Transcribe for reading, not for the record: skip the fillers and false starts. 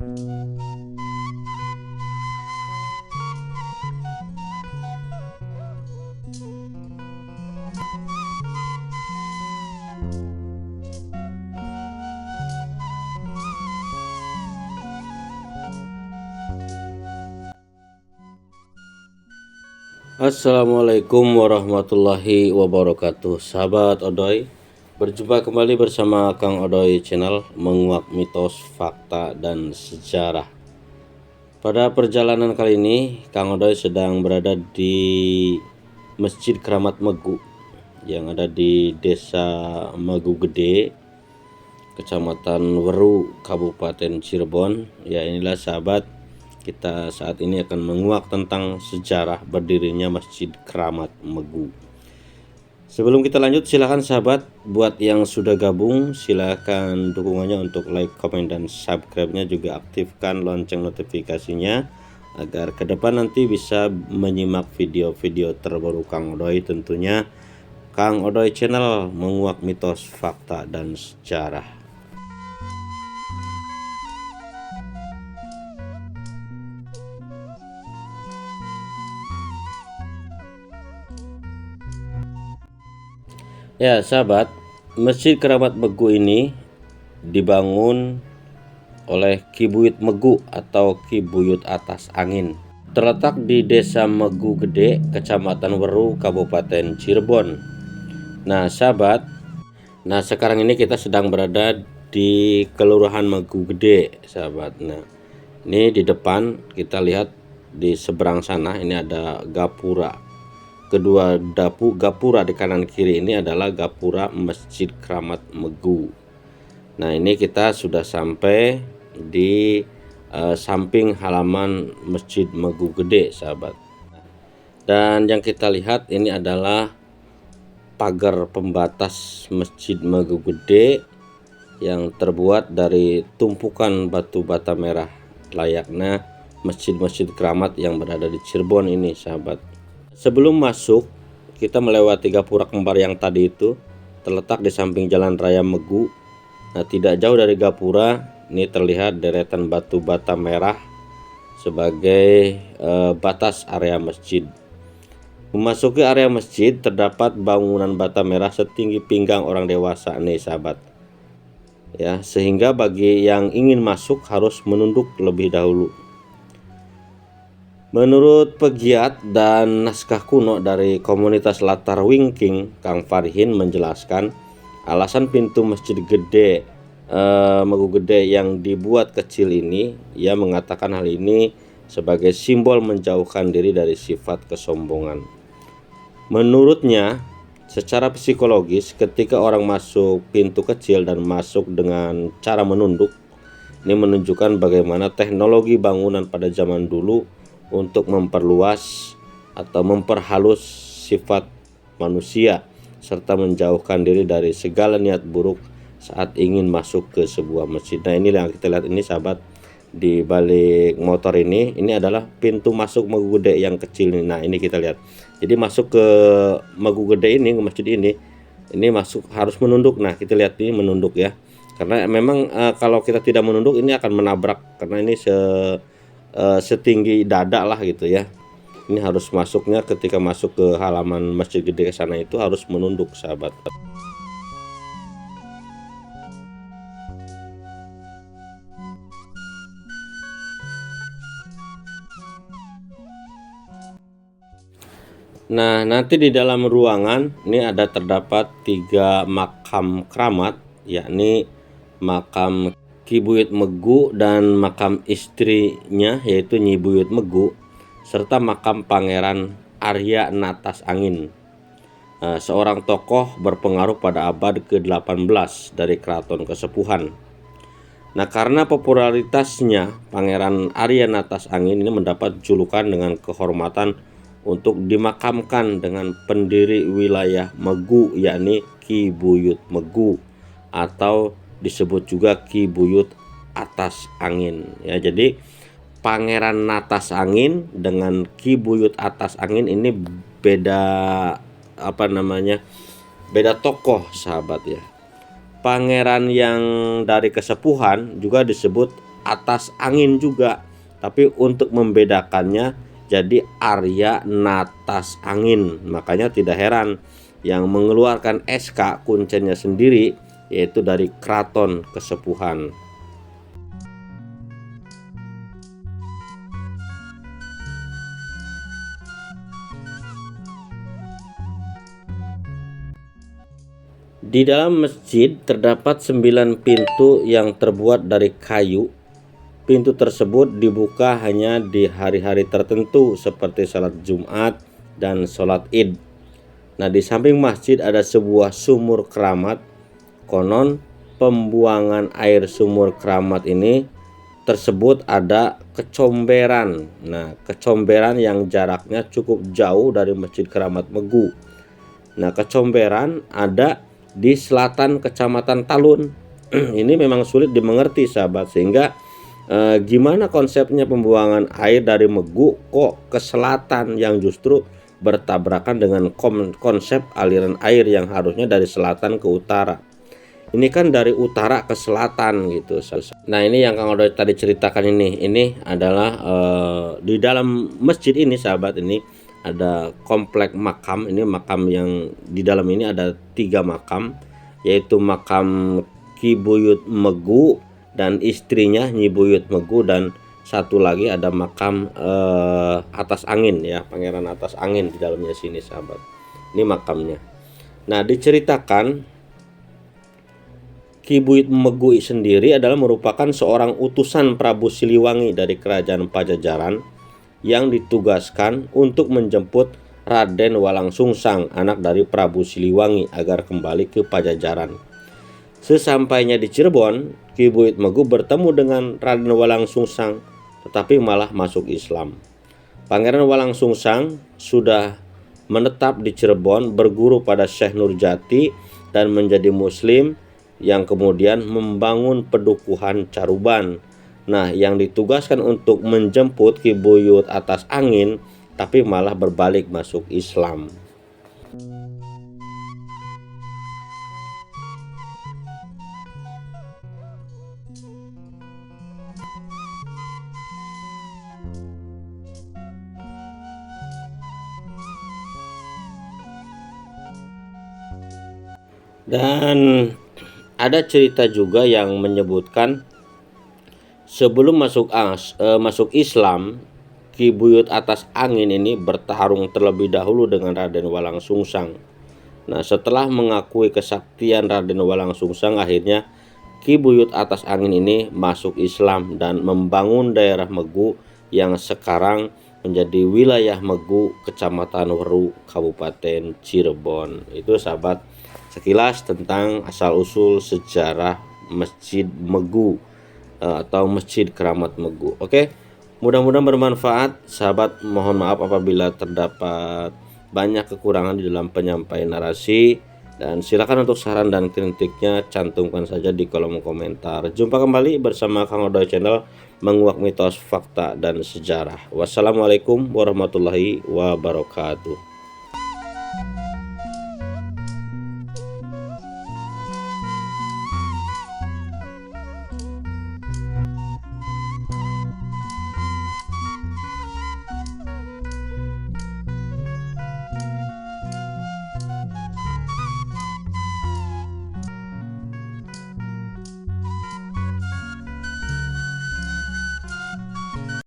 Assalamualaikum warahmatullahi wabarakatuh. Sahabat Odoy, berjumpa kembali bersama Kang Odoy channel menguak mitos, fakta, dan sejarah. Pada perjalanan kali ini Kang Odoy sedang berada di Masjid Keramat Megu yang ada di Desa Megu Gede, Kecamatan Weru, Kabupaten Cirebon. Ya, inilah sahabat, kita saat ini akan menguak tentang sejarah berdirinya Masjid Keramat Megu. Sebelum kita lanjut, silahkan sahabat, buat yang sudah gabung silahkan dukungannya untuk like, komen, dan subscribe-nya, juga aktifkan lonceng notifikasinya agar ke depan nanti bisa menyimak video-video terbaru Kang Odoy, tentunya Kang Odoy channel menguak mitos, fakta, dan sejarah. Ya sahabat, Masjid Keramat Megu ini dibangun oleh Ki Buyut Megu atau Ki Buyut Atas Angin. Terletak di Desa Megu Gede, Kecamatan Weru, Kabupaten Cirebon. Nah sahabat, sekarang ini kita sedang berada di Kelurahan Megu Gede sahabat. Nah ini di depan kita lihat di seberang sana ini ada gapura. Kedua gapura di kanan kiri ini adalah gapura Masjid Keramat Megu. Nah ini kita sudah sampai di samping halaman Masjid Megu Gede sahabat. Dan yang kita lihat ini adalah pagar pembatas Masjid Megu Gede yang terbuat dari tumpukan batu bata merah, layaknya masjid-masjid keramat yang berada di Cirebon ini sahabat. Sebelum masuk, kita melewati gapura kembar yang tadi itu, terletak di samping Jalan Raya Megu. Nah, tidak jauh dari gapura, ini terlihat deretan batu bata merah sebagai batas area masjid. Memasuki area masjid terdapat bangunan bata merah setinggi pinggang orang dewasa nih sahabat. Ya, sehingga bagi yang ingin masuk harus menunduk lebih dahulu. Menurut pegiat dan naskah kuno dari komunitas latar wingking, Kang Farhin menjelaskan alasan pintu Masjid Gede Megu Gede yang dibuat kecil ini. Ia mengatakan hal ini sebagai simbol menjauhkan diri dari sifat kesombongan. Menurutnya, secara psikologis ketika orang masuk pintu kecil dan masuk dengan cara menunduk, ini menunjukkan bagaimana teknologi bangunan pada zaman dulu untuk memperluas atau memperhalus sifat manusia serta menjauhkan diri dari segala niat buruk saat ingin masuk ke sebuah masjid. Nah ini yang kita lihat ini sahabat, di balik motor ini adalah pintu masuk Megu Gede yang kecil ini. Nah ini kita lihat, jadi masuk ke Megu Gede ini, ke masjid ini masuk harus menunduk. Nah kita lihat ini menunduk ya, karena memang kalau kita tidak menunduk ini akan menabrak, karena ini setinggi dada lah gitu ya. Ini harus masuknya ketika masuk ke halaman Masjid Gede ke sana itu harus menunduk sahabat. Nah nanti di dalam ruangan ini terdapat 3 makam keramat, yakni makam Ki Buyut Megu dan makam istrinya yaitu Nyi Buyut Megu, serta makam Pangeran Arya Natas Angin, seorang tokoh berpengaruh pada abad ke-18 dari Keraton Kesepuhan. Nah karena popularitasnya, Pangeran Arya Natas Angin ini mendapat julukan dengan kehormatan untuk dimakamkan dengan pendiri wilayah Megu, yakni Ki Buyut Megu atau disebut juga Ki Buyut Atas Angin ya. Jadi Pangeran Natas Angin dengan Ki Buyut Atas Angin ini beda beda tokoh sahabat ya. Pangeran yang dari Kesepuhan juga disebut Atas Angin juga. Tapi untuk membedakannya jadi Arya Natas Angin. Makanya tidak heran yang mengeluarkan SK kuncennya sendiri yaitu dari Keraton Kesepuhan. Di dalam masjid terdapat 9 pintu yang terbuat dari kayu. Pintu tersebut dibuka hanya di hari-hari tertentu seperti salat Jumat dan salat Id. Nah, di samping masjid ada sebuah sumur keramat. Konon pembuangan air sumur keramat ini tersebut ada kecomberan. Nah, kecomberan yang jaraknya cukup jauh dari Masjid Keramat Megu. Nah, kecomberan ada di selatan Kecamatan Talun. Ini memang sulit dimengerti sahabat, sehingga gimana konsepnya pembuangan air dari Megu kok ke selatan yang justru bertabrakan dengan konsep aliran air yang harusnya dari selatan ke utara. Ini kan dari utara ke selatan gitu. Nah, ini yang Kang Odoy tadi ceritakan ini adalah di dalam masjid ini sahabat, ini ada komplek makam. Ini makam yang di dalam ini ada 3 makam, yaitu makam Ki Buyut Megu dan istrinya Nyi Buyut Megu, dan satu lagi ada makam Atas Angin ya, Pangeran Atas Angin di dalamnya sini sahabat. Ini makamnya. Nah, diceritakan Ki Buyut Megu sendiri adalah merupakan seorang utusan Prabu Siliwangi dari Kerajaan Pajajaran yang ditugaskan untuk menjemput Raden Walang Sungsang, anak dari Prabu Siliwangi, agar kembali ke Pajajaran. Sesampainya di Cirebon, Ki Buyut Megu bertemu dengan Raden Walang Sungsang, tetapi malah masuk Islam. Pangeran Walang Sungsang sudah menetap di Cirebon, berguru pada Syekh Nurjati dan menjadi Muslim, yang kemudian membangun Pedukuhan Caruban. Nah, yang ditugaskan untuk menjemput Ki Buyut Atas Angin, tapi malah berbalik masuk Islam. Dan ada cerita juga yang menyebutkan sebelum masuk Islam, Ki Buyut Atas Angin ini bertarung terlebih dahulu dengan Raden Walang Sungsang. Nah, setelah mengakui kesaktian Raden Walang Sungsang, akhirnya Ki Buyut Atas Angin ini masuk Islam dan membangun daerah Megu yang sekarang menjadi wilayah Megu, Kecamatan Weru, Kabupaten Cirebon. Itu sahabat sekilas tentang asal-usul sejarah Masjid Megu atau Masjid Keramat Megu. Oke, mudah-mudahan bermanfaat sahabat. Mohon maaf apabila terdapat banyak kekurangan di dalam penyampaian narasi, dan silakan untuk saran dan kritiknya cantumkan saja di kolom komentar. Jumpa kembali bersama Kang Odoy Channel, menguak mitos, fakta, dan sejarah. Wassalamualaikum warahmatullahi wabarakatuh.